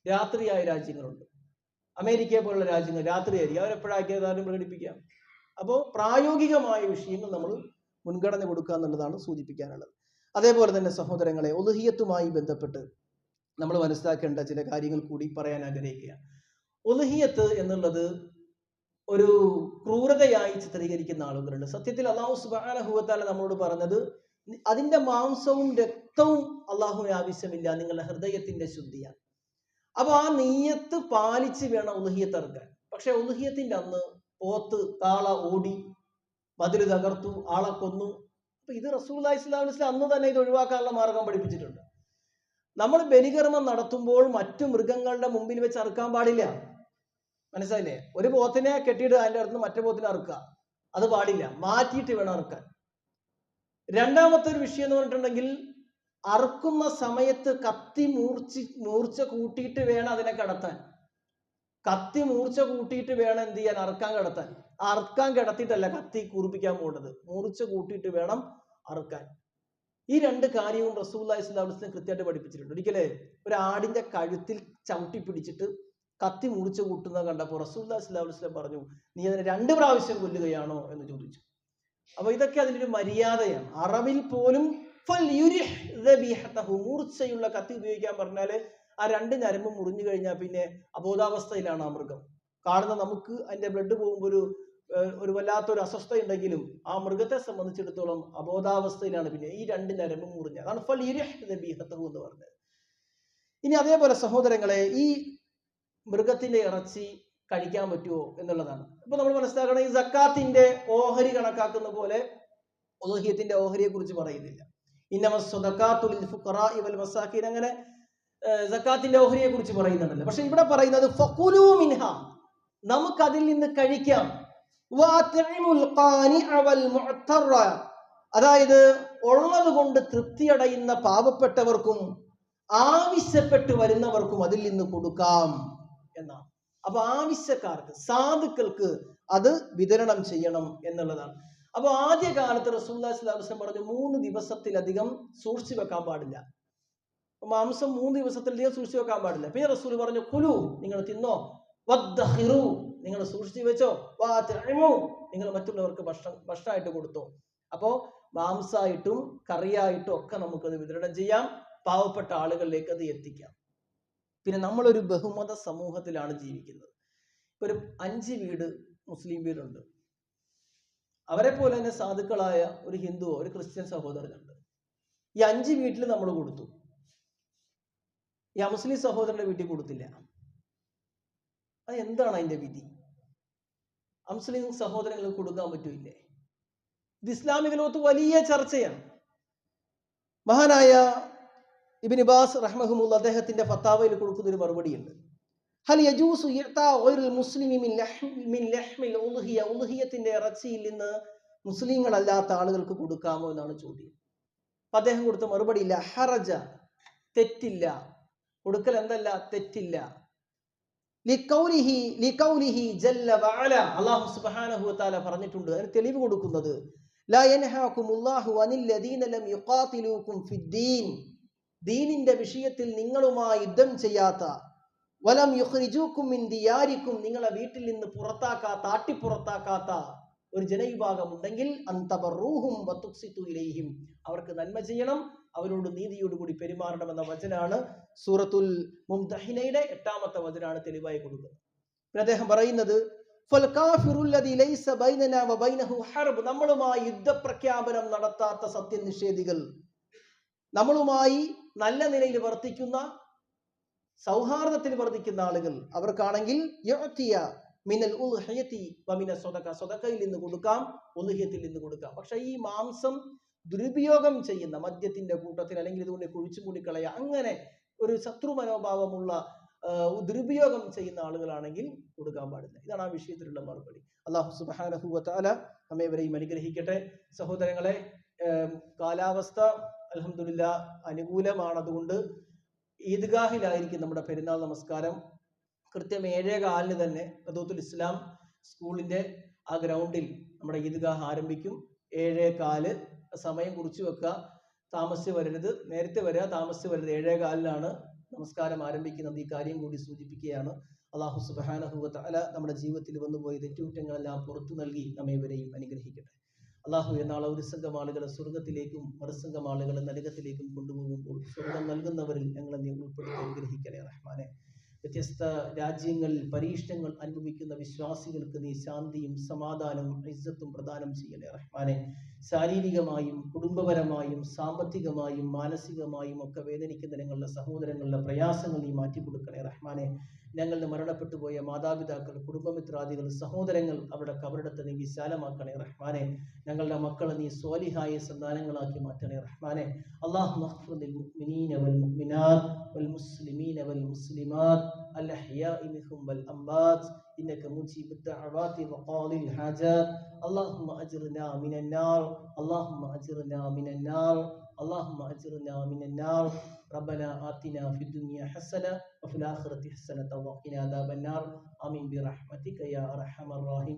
രാത്രിയായ രാജ്യങ്ങളുണ്ട്, അമേരിക്കയെ പോലുള്ള രാജ്യങ്ങൾ രാത്രിയായിരിക്കും, അവരെപ്പോഴാക്കിയതാലും പ്രകടിപ്പിക്കാം. അപ്പോൾ പ്രായോഗികമായ വിഷയങ്ങൾ നമ്മൾ മുൻഗണന കൊടുക്കുക എന്നുള്ളതാണ് സൂചിപ്പിക്കാനുള്ളത്. അതേപോലെ തന്നെ സഹോദരങ്ങളെ, ഉളുഹിയത്തുമായി ബന്ധപ്പെട്ട് നമ്മൾ മനസ്സിലാക്കേണ്ട ചില കാര്യങ്ങൾ കൂടി പറയാൻ ആഗ്രഹിക്കുകയാണ്. ഉളുഹിയത്ത് എന്നുള്ളത് ഒരു ക്രൂരതയായി ചിത്രീകരിക്കുന്ന ആളുകളുണ്ട്. സത്യത്തിൽ അല്ലാഹു സുബ്ഹാനഹു വ തആല നമ്മളോട് പറഞ്ഞത്, അതിന്റെ മാംസവും രക്തവും അള്ളാഹുവിന് ആവശ്യമില്ല, നിങ്ങളുടെ ഹൃദയത്തിന്റെ ശുദ്ധിയാണ്. അപ്പൊ ആ നീയത്ത് പാലിച്ച് വേണം ഉളുഹിയത്ത് ഇറക്കാൻ. പക്ഷെ ഉളുഹിയത്തിന്റെ അന്ന് പോത്ത് കാള ഓടി, മതിൽ തകർത്തു, ആളെ കൊന്നു. അപ്പൊ ഇത് റസൂലുള്ളാഹി സ്വല്ലല്ലാഹു അലൈഹി വസല്ലം അന്ന് തന്നെ ഇത് ഒഴിവാക്കാനുള്ള മാർഗം പഠിപ്പിച്ചിട്ടുണ്ട്. നമ്മൾ ബലികർമ്മം നടത്തുമ്പോൾ മറ്റു മൃഗങ്ങളുടെ മുമ്പിൽ വെച്ച് അറുക്കാൻ പാടില്ല, മനസ്സിലായില്ലേ? ഒരു പോത്തിനെ കെട്ടിയിട്ട് അതിൻ്റെ അടുത്ത് മറ്റേ പോത്തിനെ അറുക്കുക, അത് പാടില്ല, മാറ്റിയിട്ട് വേണം അറുക്കാൻ. രണ്ടാമത്തെ ഒരു വിഷയം എന്ന് പറഞ്ഞിട്ടുണ്ടെങ്കിൽ, അറുക്കുന്ന സമയത്ത് കത്തി മൂർച്ച കൂട്ടിയിട്ട് വേണം അതിനെ കടത്താൻ. കത്തി മൂർച്ച കൂട്ടിയിട്ട് വേണം എന്ത് ചെയ്യാൻ, അറുക്കാൻ കിടത്താൻ. അറുക്കാൻ കിടത്തിയിട്ടല്ല കത്തി കുറിപ്പിക്കാൻ പോകുന്നത്, മൂർച്ച കൂട്ടിയിട്ട് വേണം അറുക്കാൻ. ഈ രണ്ട് കാര്യവും റസൂലുള്ളാഹി സ്വല്ലല്ലാഹു അലൈഹി വസല്ലം കൃത്യമായിട്ട് പഠിപ്പിച്ചിട്ടുണ്ട്. ഒരിക്കലേ ഒരു ആടിന്റെ കഴുത്തിൽ ചവിട്ടി പിടിച്ചിട്ട് കത്തി മുറിച്ച കൂട്ടുന്നത് കണ്ടപ്പോൾ റസൂലുള്ളാഹി സ്വല്ലല്ലാഹു അലൈഹി വസല്ലം പറഞ്ഞു, നീ അതിനെ 2 പ്രാവശ്യം കൊല്ലുകയാണോ എന്ന് ചോദിച്ചു. അപ്പൊ ഇതൊക്കെ അതിൻ്റെ ഒരു മര്യാദയാണ്. അറബിൽ പോലും മൂർച്ചയുള്ള കത്തി ഉപയോഗിക്കാൻ പറഞ്ഞാല് ആ 2 ഞരമ്പ് മുറിഞ്ഞു കഴിഞ്ഞാൽ പിന്നെ അബോധാവസ്ഥയിലാണ് ആ മൃഗം. കാണുന്ന നമുക്ക് അതിന്റെ ബ്ലഡ് പോകുമ്പോൾ ഒരു വല്ലാത്തൊരു അസ്വസ്ഥ ഉണ്ടെങ്കിലും ആ മൃഗത്തെ സംബന്ധിച്ചിടത്തോളം അബോധാവസ്ഥയിലാണ് പിന്നെ ഈ 2 ഞരമ്പ് മുറിഞ്ഞ. അതാണ് എന്ന് പറഞ്ഞത്. ഇനി അതേപോലെ സഹോദരങ്ങളെ, ഈ മൃഗത്തിന്റെ ഇറച്ചി കഴിക്കാൻ പറ്റുമോ എന്നുള്ളതാണ്. ഇപ്പൊ നമ്മൾ മനസ്സിലാക്കണം, ഈ സക്കാത്തിന്റെ ഓഹരി കണക്കാക്കുന്ന പോലെ ഉളുഹിയത്തിന്റെ ഓഹരിയെ കുറിച്ച് പറയുന്നില്ല. അങ്ങനെ സക്കാത്തിന്റെ ഓഹരിയെ കുറിച്ച് പറയുന്നുണ്ടല്ലോ. പക്ഷെ ഇവിടെ പറയുന്നത് ഫഖുലൂ മിൻഹ, നമുക്കതിൽ നിന്ന് കഴിക്കാം. അതായത് ഉള്ളത് കൊണ്ട് തൃപ്തിയടയുന്ന പാവപ്പെട്ടവർക്കും ആവശ്യപ്പെട്ട് വരുന്നവർക്കും അതിൽ നിന്ന് കൊടുക്കാം എന്നാണ്. അപ്പൊ ആവശ്യക്കാർക്ക്, സാധുക്കൾക്ക് അത് വിതരണം ചെയ്യണം എന്നുള്ളതാണ്. അപ്പൊ ആദ്യ കാലത്ത് റസൂലുള്ളാഹി സ്വല്ലല്ലാഹു അലൈഹി വസല്ലം പറഞ്ഞു 3 ദിവസത്തിലധികം സൂക്ഷിച്ചു വെക്കാൻ പാടില്ല. മാംസം 3 ദിവസത്തിലധികം സൂക്ഷിച്ചു വെക്കാൻ പാടില്ല. പിന്നെ റസൂൽ പറഞ്ഞു കുലു, നിങ്ങൾ തിന്നോ, വദ്ദഖിറു, നിങ്ങൾ സൂക്ഷിച്ചു വെച്ചോ, വഅത്ഇമു, നിങ്ങൾ മറ്റുള്ളവർക്ക് ഭക്ഷണമായിട്ട് കൊടുത്തോ. അപ്പോ മാംസമായിട്ടും കറിയായിട്ടും ഒക്കെ നമുക്കത് വിതരണം ചെയ്യാം, പാവപ്പെട്ട ആളുകളിലേക്ക് അത് എത്തിക്കാം. പിന്നെ നമ്മളൊരു ബഹുമത സമൂഹത്തിലാണ് ജീവിക്കുന്നത്. ഒരു 5 വീട് മുസ്ലിം വീടുണ്ട്, അവരെ പോലെ തന്നെ സാധുക്കളായ ഒരു ഹിന്ദുവോ ഒരു ക്രിസ്ത്യൻ സഹോദരനുണ്ട്. ഈ 5 വീട്ടിൽ നമ്മൾ കൊടുത്തു, ഈ മുസ്ലിം സഹോദരന്റെ വീട്ടിൽ കൊടുത്തില്ല. അത് എന്താണ് അതിന്റെ വിധി? മുസ്ലിം സഹോദരങ്ങൾക്ക് കൊടുക്കാൻ പറ്റൂല്ലേ? ഇത് ഇസ്ലാമിക ലോകത്ത് വലിയ ചർച്ചയാണ്. മഹാനായ ഇബ്നു ബാസ് റഹ്മഹുല്ലാഹ് അദ്ദേഹത്തിന്റെ ഫത്താവയിൽ കൊടുക്കുന്ന ഒരു മറുപടിയുണ്ട്. ഹൽ യജൂസു ഇഅ്താഉൽ മുസ്ലിമി മിൻ ലഹ്മിൽ ഉദ്ഹിയ, ഉദ്ഹിയത്തിന്റെ ഇറച്ചിയിൽ നിന്ന് മുസ്ലിങ്ങളല്ലാത്ത ആളുകൾക്ക് കൊടുക്കാമോ എന്നാണ് ചോദ്യം. അദ്ദേഹം കൊടുത്ത മറുപടി ഇല്ല ഹറജ, തെറ്റില്ല, കൊടുക്കൽ എന്തല്ല, തെറ്റില്ല. ലിഖൗലിഹി ജല്ല വഅല, അല്ലാഹു സുബ്ഹാനഹു വ തആല പറഞ്ഞിട്ടുണ്ട്. അതിന് തെളിവ് കൊടുക്കുന്നത് ലാ യൻഹാകുമുല്ലാഹു അനിൽ ലദീന ലം യുഖാതിലൂകും ഫിദ്ദീൻ, ദീനിന്റെ വിഷയത്തിൽ നിങ്ങളുമായി യുദ്ധം ചെയ്യാത്ത, വലം യുഖ്രിജൂകും മിൻ ദിയാരിക്കും, നിങ്ങളെ വീട്ടിൽ നിന്ന് പുറത്താക്കാത്ത, ആട്ടിപ്പുറത്താക്കാത്ത ഒരു ജനവിഭാഗം ഉണ്ടെങ്കിൽ അൻതബറൂഹും വതുഖ്സിതു ഇലൈഹിം, അവർക്ക് നന്മ ചെയ്യണം, അവരോട് നീതിയോടുകൂടി പെരുമാറണമെന്ന വചനാണ് സൂറത്തുൽ മുംതഹിനയുടെ 8ാമത്തെ വചനാണ് തെളിവായി കൊടുക്കുന്നത്. പിന്നെ അദ്ദേഹം പറയുന്നത് ഫൽ കാഫിറുൽ ലദീ ലൈസ ബൈനനാ വ ബൈനഹു ഹർബ്, നമ്മളുമായി യുദ്ധപ്രഖ്യാപനം നടത്താത്ത സത്യനിഷേധികൾ, നമ്മളുമായി നല്ല നിലയിൽ വർത്തിക്കുന്ന, സൗഹാർദ്ദത്തിൽ വർദ്ധിക്കുന്ന ആളുകൾ, അവർക്കാണെങ്കിൽ യുഅ്തിയ മിനൽ ഉൽഹിയതി വമിന സ്വദഖ, സ്വദഖയിൽ നിന്ന് കൊടുക്കാം, ഉൽഹിയത്തിൽ നിന്ന് കൊടുക്കാം. പക്ഷെ ഈ മാംസം ദുരുപയോഗം ചെയ്യുന്ന, മദ്യത്തിന്റെ കൂട്ടത്തിൽ അല്ലെങ്കിൽ ഇതുകൊണ്ട് കുഴിച്ചു മൂടിക്കളയ, അങ്ങനെ ഒരു ശത്രു മനോഭാവമുള്ള ദുരുപയോഗം ചെയ്യുന്ന ആളുകളാണെങ്കിൽ കൊടുക്കാൻ പാടില്ല. ഇതാണ് ആ വിഷയത്തിലുള്ള മറുപടി. അല്ലാഹു സുബ്ഹാനഹു വ തആല നമ്മേവരെയും അനുഗ്രഹിക്കട്ടെ. സഹോദരങ്ങളെ, കാലാവസ്ഥ അൽഹംദുലില്ലാ അനുകൂലമാണ്. അതുകൊണ്ട് ഈദ്ഗാഹിലായിരിക്കും നമ്മുടെ പെരുന്നാൾ നമസ്കാരം. കൃത്യം 7:15 തന്നെ റദൂത്തുൽ ഇസ്ലാം സ്കൂളിന്റെ ആ ഗ്രൗണ്ടിൽ നമ്മുടെ ഈദ്ഗാഹ് ആരംഭിക്കും. 7:15 സമയം കുറിച്ചു വെക്കുക, താമസിച്ച് വരരുത്, നേരത്തെ വരിക, താമസിച്ച് വരരുത്. 7:15 നമസ്കാരം ആരംഭിക്കുന്നത്. ഈ കാര്യം കൂടി സൂചിപ്പിക്കുകയാണ്. അല്ലാഹു സുബ്ഹാനഹു വ തആല നമ്മുടെ ജീവിതത്തിൽ വന്നുപോയ തെറ്റുകുറ്റങ്ങളെല്ലാം പുറത്തു നൽകി നമ്മേവരെയും അനുഗ്രഹിക്കട്ടെ. അള്ളാഹു നാളെ ഒരു സംഘം ആളുകളെ സ്വർഗത്തിലേക്കും മറുസംഘം ആളുകളെ നരകത്തിലേക്കും കൊണ്ടുപോകുമ്പോൾ സ്വർഗം നൽകുന്നവരിൽ ഞങ്ങളെ നീ ഉൾപ്പെടുത്തി അനുഗ്രഹിക്കണേ റഹ്മാനെ. വ്യത്യസ്ത രാജ്യങ്ങളിൽ പരീക്ഷണങ്ങൾ അനുഭവിക്കുന്ന വിശ്വാസികൾക്ക് നീ ശാന്തിയും സമാധാനവും ഇസ്സത്തും പ്രദാനം ചെയ്യണേ റഹ്മാനെ. ശാരീരികമായും കുടുംബപരമായും സാമ്പത്തികമായും മാനസികമായും ഒക്കെ വേദനിക്കുന്ന ഞങ്ങളുടെ സഹോദരങ്ങളുടെ പ്രയാസങ്ങൾ നീ മാറ്റിക്കൊടുക്കണേ റഹ്മാനെ. ഞങ്ങളുടെ മരണപ്പെട്ടു പോയ മാതാപിതാക്കൾ, കുടുംബമിത്രാദികൾ, സഹോദരങ്ങൾ, അവരുടെ കബറിടത്തെ നീ വിശാലമാക്കണേ റഹ്മാനെ. ഞങ്ങളുടെ മക്കളെ നീ സ്വാലിഹായ സന്താനങ്ങളാക്കി മാറ്റണേ റഹ്മാനെ. അല്ലാഹുമ്മ ഗ്ഫിർ ലിൽ മുഅ്മിനീന വൽ മുഅ്മിനാത്ത് വൽ മുസ്ലിമീന വൽ മുസ്ലിമാത്ത് അൽ അഹ്യാഇ മിൻഹും വൽ അംവാത്ത് ഇന്നക മുജീബുദ് ദഅവാതി വഖാദിൽ ഹാജാത്ത്. اللهم أجرنا من النار، اللهم أجرنا من النار، اللهم أجرنا من النار. ربنا آتنا في الدنيا حسنة وفي الآخرة حسنة وقنا عذاب النار. آمين برحمتك يا أرحم الراحمين.